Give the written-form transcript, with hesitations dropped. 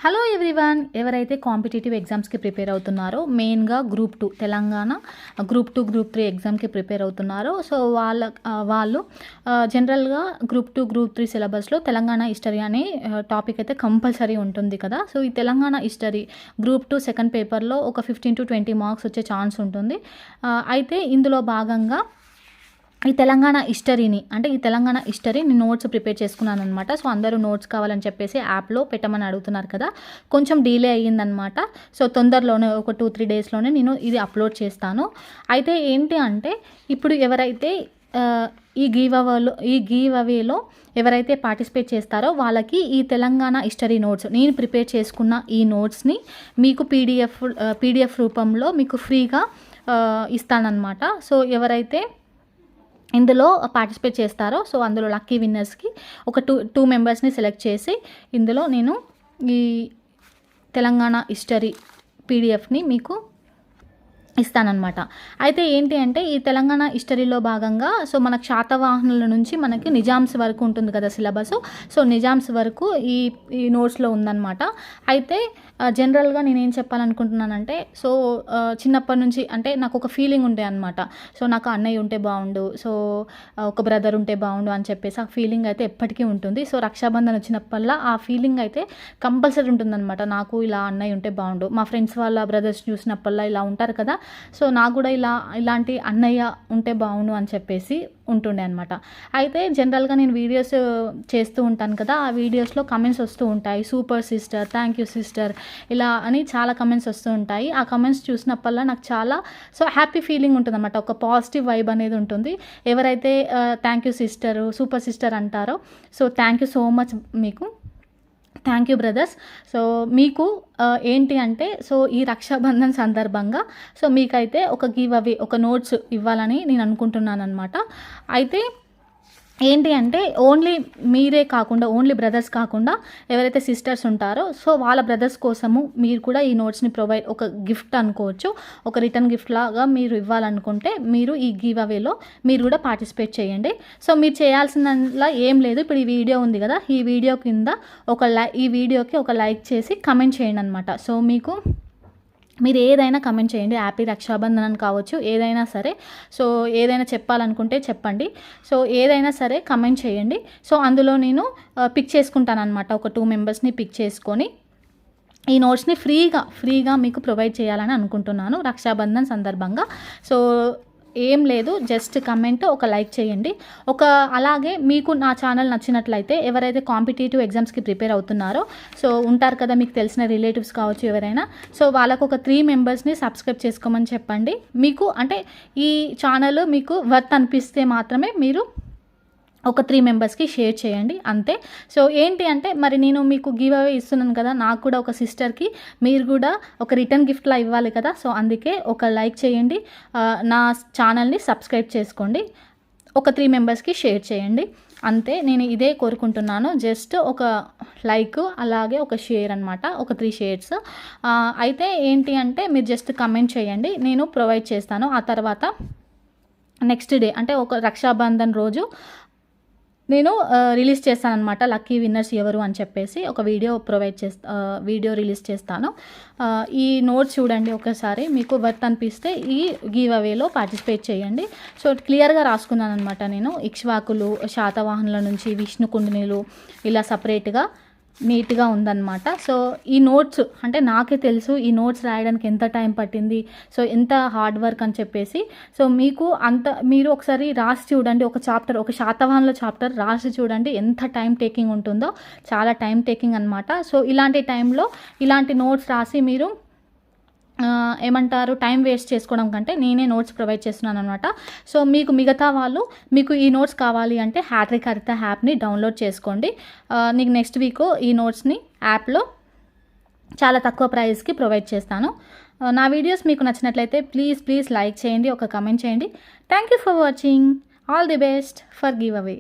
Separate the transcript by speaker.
Speaker 1: Hello everyone, ఎవరైతే competitive ఎగ్జామ్స్కి prepare అవుతున్నారో, మెయిన్గా గ్రూప్ 2 తెలంగాణ గ్రూప్ 2 గ్రూప్ 3 ఎగ్జామ్కి ప్రిపేర్ అవుతున్నారో, సో వాళ్ళు జనరల్గా గ్రూప్ 2 గ్రూప్ 3 సిలబస్లో తెలంగాణ హిస్టరీ అనే టాపిక్ అయితే కంపల్సరీ ఉంటుంది కదా. సో ఈ తెలంగాణ హిస్టరీ గ్రూప్ 2 సెకండ్ పేపర్లో ఒక 15 to 20 మార్క్స్ వచ్చే ఛాన్స్ ఉంటుంది. అయితే ఇందులో భాగంగా ఈ తెలంగాణ హిస్టరీని నోట్స్ ప్రిపేర్ చేసుకున్నాను అనమాట. సో అందరూ నోట్స్ కావాలని చెప్పేసి యాప్లో పెట్టమని అడుగుతున్నారు కదా, కొంచెం డిలే అయ్యిందనమాట. సో తొందరలోనే ఒక 2-3 డేస్లోనే నేను ఇది అప్లోడ్ చేస్తాను. అయితే ఏంటి అంటే, ఇప్పుడు ఎవరైతే ఈ గివ్ అవేలో ఎవరైతే పార్టిసిపేట్ చేస్తారో వాళ్ళకి ఈ తెలంగాణ హిస్టరీ నోట్స్, నేను ప్రిపేర్ చేసుకున్న ఈ నోట్స్ని మీకు పీడిఎఫ్ రూపంలో మీకు ఫ్రీగా ఇస్తానన్నమాట. సో ఎవరైతే ఇందులో పార్టిసిపేట్ చేస్తారో, సో అందులో లక్కీ విన్నర్స్కి ఒక టూ మెంబర్స్ని సెలెక్ట్ చేసి ఇందులో నేను ఈ తెలంగాణ హిస్టరీ పీడిఎఫ్ని మీకు ఇస్తానన్నమాట. అయితే ఏంటి అంటే, ఈ తెలంగాణ హిస్టరీలో భాగంగా సో మనకు శాతవాహనుల నుంచి మనకి నిజామ్స్ వరకు ఉంటుంది కదా సిలబస్. సో నిజామ్స్ వరకు ఈ నోట్స్లో ఉందన్నమాట. అయితే జనరల్గా నేనేం చెప్పాలనుకుంటున్నానంటే, సో చిన్నప్పటి నుంచి అంటే నాకు ఒక ఫీలింగ్ ఉండే అనమాట. సో నాకు అన్నయ్య ఉంటే బాగుండు, సో ఒక బ్రదర్ ఉంటే బాగుండు అని చెప్పేసి ఆ ఫీలింగ్ అయితే ఎప్పటికీ ఉంటుంది. సో రక్షాబంధన్ వచ్చినప్పల్లా ఆ ఫీలింగ్ అయితే కంపల్సరీ ఉంటుందన్నమాట. నాకు ఇలా అన్నయ్య ఉంటే బాగుండు, మా ఫ్రెండ్స్ వాళ్ళ బ్రదర్స్ చూసినప్పల్లా ఇలా ఉంటారు కదా, సో నాకు కూడా ఇలాంటి అన్నయ్య ఉంటే బాగుండు అని చెప్పేసి ఉంటుండే అనమాట. అయితే జనరల్గా నేను వీడియోస్ చేస్తూ ఉంటాను కదా, ఆ వీడియోస్లో కమెంట్స్ వస్తూ ఉంటాయి, super sister, thank you sister, ఇలా అని చాలా కమెంట్స్ వస్తూ ఉంటాయి. ఆ కమెంట్స్ చూసినప్పల్లా నాకు చాలా హ్యాపీ ఫీలింగ్ ఉంటుంది అనమాట. ఒక పాజిటివ్ వైబ్ అనేది ఉంటుంది. ఎవరైతే thank you sister, super sister అంటారో, so thank you so much మీకు, థ్యాంక్ యూ బ్రదర్స్. సో మీకు ఏంటి అంటే, సో ఈ రక్షాబంధన్ సందర్భంగా సో మీకైతే ఒక గివ్ అవే, ఒక నోట్స్ ఇవ్వాలని నేను అనుకుంటున్నాను అనమాట. అయితే ఏంటి అంటే, ఓన్లీ మీరే కాకుండా, ఓన్లీ బ్రదర్స్ కాకుండా ఎవరైతే సిస్టర్స్ ఉంటారో, సో వాళ్ళ బ్రదర్స్ కోసము మీరు కూడా ఈ నోట్స్ని ప్రొవైడ్, ఒక గిఫ్ట్ అనుకోవచ్చు, ఒక రిటర్న్ గిఫ్ట్ లాగా మీరు ఇవ్వాలనుకుంటే మీరు ఈ గివ్ అవేలో మీరు కూడా పార్టిసిపేట్ చేయండి. సో మీరు చేయాల్సిందలా ఏం లేదు. ఇప్పుడు ఈ వీడియో ఉంది కదా, ఈ వీడియో కింద ఈ వీడియోకి ఒక లైక్ చేసి కమెంట్ చేయండి అనమాట. సో మీరు ఏదైనా కమెంట్ చేయండి, హ్యాపీ రక్షాబంధన్ అని కావచ్చు, ఏదైనా సరే. సో ఏదైనా చెప్పాలనుకుంటే చెప్పండి. సో ఏదైనా సరే కమెంట్ చేయండి. సో అందులో నేను పిక్ చేసుకుంటాను అనమాట. ఒక 2 మెంబర్స్ని పిక్ చేసుకొని ఈ నోట్స్ని ఫ్రీగా మీకు ప్రొవైడ్ చేయాలని అనుకుంటున్నాను రక్షాబంధన్ సందర్భంగా. సో ఏం లేదు, జస్ట్ కమెంట్, ఒక లైక్ చేయండి. అలాగే మీకు నా ఛానల్ నచ్చినట్లయితే, ఎవరైతే కాంపిటేటివ్ ఎగ్జామ్స్కి ప్రిపేర్ అవుతున్నారో, సో ఉంటారు కదా మీకు తెలిసిన రిలేటివ్స్ కావచ్చు ఎవరైనా, సో వాళ్ళకు ఒక 3 మెంబర్స్ని సబ్స్క్రైబ్ చేసుకోమని చెప్పండి. మీకు అంటే ఈ ఛానల్ మీకు వర్త్ అనిపిస్తే మాత్రమే మీరు ఒక 3 మెంబర్స్కి షేర్ చేయండి, అంతే. సో ఏంటి అంటే, మరి నేను మీకు గివ్ అవే ఇస్తున్నాను కదా, నాకు కూడా ఒక సిస్టర్కి మీరు కూడా ఒక రిటర్న్ గిఫ్ట్లా ఇవ్వాలి కదా. సో అందుకే ఒక లైక్ చేయండి, నా ఛానల్ని సబ్స్క్రైబ్ చేసుకోండి, ఒక 3 మెంబర్స్కి షేర్ చేయండి, అంతే. నేను ఇదే కోరుకుంటున్నాను. జస్ట్ ఒక లైక్, అలాగే ఒక షేర్ అనమాట, ఒక 3 షేర్స్. అయితే ఏంటి అంటే, మీరు జస్ట్ కమెంట్ చేయండి, నేను ప్రొవైడ్ చేస్తాను. ఆ తర్వాత నెక్స్ట్ డే అంటే ఒక రక్షాబంధన్ రోజు నేను రిలీజ్ చేస్తాను అనమాట, లక్కీ విన్నర్స్ ఎవరు అని చెప్పేసి ఒక వీడియో రిలీజ్ చేస్తాను. ఈ నోట్స్ చూడండి ఒకసారి, మీకు వర్త్ అనిపిస్తే ఈ గివ్ అవేలో పార్టిసిపేట్ చేయండి. సో క్లియర్గా రాసుకున్నాను అనమాట నేను, ఇక్ష్వాకులు, శాతవాహనుల నుంచి విష్ణుకుండినులు, ఇలా సపరేట్గా నీట్గా ఉందన్నమాట. సో ఈ నోట్స్ అంటే నాకే తెలుసు ఈ నోట్స్ రాయడానికి ఎంత టైం పట్టింది, సో ఎంత హార్డ్ వర్క్ అని చెప్పేసి. సో మీరు ఒకసారి రాసి చూడండి, ఒక శాతవాహనుల చాప్టర్ రాసి చూడండి, ఎంత టైం టేకింగ్ ఉంటుందో, చాలా టైం టేకింగ్ అనమాట. సో ఇలాంటి టైంలో ఇలాంటి నోట్స్ రాసి మీరు టైం వేస్ట్ చేసుకోవడం కంటే నేనే నోట్స్ ప్రొవైడ్ చేస్తున్నాను అనమాట. సో మిగతా వాళ్ళు మీకు ఈ నోట్స్ కావాలి అంటే హ్యాట్రిక్ హరిత యాప్ని డౌన్లోడ్ చేసుకోండి. నీకు నెక్స్ట్ వీక్ ఈ నోట్స్ని యాప్లో చాలా తక్కువ ప్రైస్కి ప్రొవైడ్ చేస్తాను. నా వీడియోస్ మీకు నచ్చినట్లయితే ప్లీజ్ లైక్ చేయండి, ఒక కమెంట్ చేయండి. Thank you for watching. All the best for give away.